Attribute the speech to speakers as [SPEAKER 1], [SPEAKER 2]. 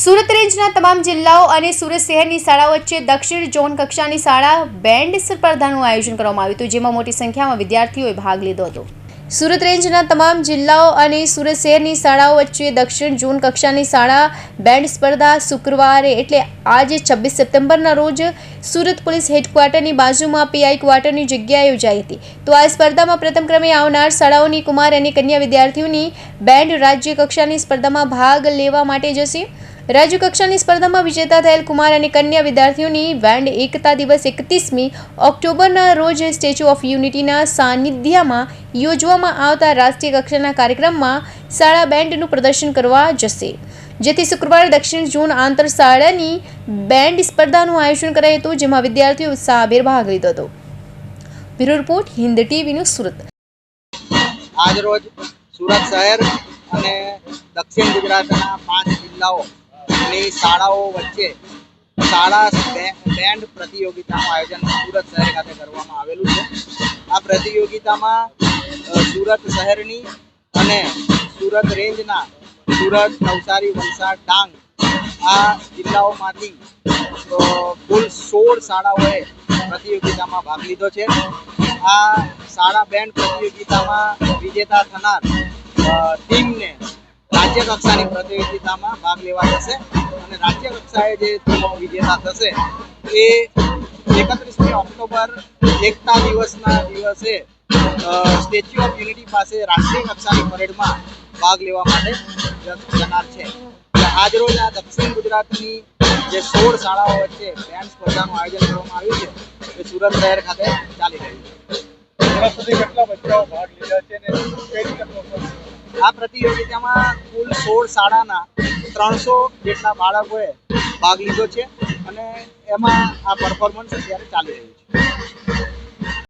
[SPEAKER 1] સુરત રેન્જના તમામ જિલ્લાઓ અને સુરત શહેરની શાળાઓ વચ્ચે દક્ષિણ ઝોન કક્ષાની શાળા બેન્ડ સ્પર્ધાનું આયોજન કરવામાં આવ્યું હતું, જેમાં મોટી સંખ્યામાં વિદ્યાર્થીઓએ ભાગ લીધો હતો. સુરત રેન્જના તમામ જિલ્લાઓ અને સુરત શહેરની શાળાઓ વચ્ચે દક્ષિણ ઝોન કક્ષાની શાળા બેન્ડ સ્પર્ધા શુક્રવારે એટલે આજે 26 સપ્ટેમ્બરના રોજ સુરત પોલીસ હેડક્વાર્ટરની બાજુમાં પીઆઈ ક્વાર્ટરની જગ્યાએ યોજાઈ હતી. તો આ સ્પર્ધામાં પ્રથમ ક્રમે આવનાર શાળાઓની કુમાર અને કન્યા વિદ્યાર્થીઓની બેન્ડ રાજ્ય કક્ષાની સ્પર્ધામાં ભાગ લેવા માટે જશે. રાજ્ય કક્ષાની સ્પર્ધામાં વિજેતા થયેલ કુમાર અને કન્યા વિદ્યાર્થીઓની બેન્ડ એકતા દિવસ 31મી ઓક્ટોબરના રોજ સ્ટેચ્યુ ઓફ યુનિટીના સાનિધ્યમાં યોજવામાં આવતા રાષ્ટ્રીય કક્ષાના કાર્યક્રમમાં શાળા બેન્ડનું પ્રદર્શન કરવા જશે, જેથી શુક્રવારે દક્ષિણ ઝોન આંતર શાળાની બેન્ડ સ્પર્ધાનું આયોજન કરાયું હતું, જેમાં વિદ્યાર્થીઓ ઉત્સાહભેર ભાગ લીધો હતો. Bureau report, Hind TV news, Surat.
[SPEAKER 2] આજ રોજ સુરત શહેર અને દક્ષિણ ગુજરાતના 5 જિલ્લાઓ ની શાળાઓ વચ્ચે શાળા બેન્ડ પ્રતિયોગિતાનું આયોજન સુરત શહેર ખાતે કરવામાં આવેલું છે. આ પ્રતિયોગિતામાં સુરત શહેરની અને સુરત રેન્જના સુરત, નવસારી, વલસાડ, ડાંગ આ જિલ્લાઓમાંથી કુલ 16 શાળાઓએ પ્રતિયોગિતામાં ભાગ લીધો છે. આ શાળા બેન્ડ પ્રતિયોગિતામાં વિજેતા થનાર ટીમને રાજ્ય કક્ષાની પ્રતિયોગિતામાં ભાગ લેવા જશે અને રાજ્ય કક્ષાએ જે ટીમો વિજેતા થશે એ 31મી ઓક્ટોબર એકતા દિવસના દિવસે સ્ટેચ્યુ ઓફ યુનિટી પાસે રાષ્ટ્રીય કક્ષાની પરેડમાં ભાગ લેવા માટે જનાર છે. આજરોજ આ દક્ષિણ ગુજરાતની જે 16 શાળાઓ વચ્ચે બેન્ડ સ્પર્ધાનું આયોજન કરવામાં આવ્યું છે એ સુરત શહેર ખાતે ચાલી રહ્યું છે. કેટલા બચ્ચાઓ ભાગ લીધા છે અને કઈ રીતે આ પ્રતિયોગિતામાં કુલ 16 શાળાના 300 જેટલા બાળકોએ ભાગ લીધો છે અને એમાં આ પરફોર્મન્સ અત્યારે ચાલી રહ્યું છે.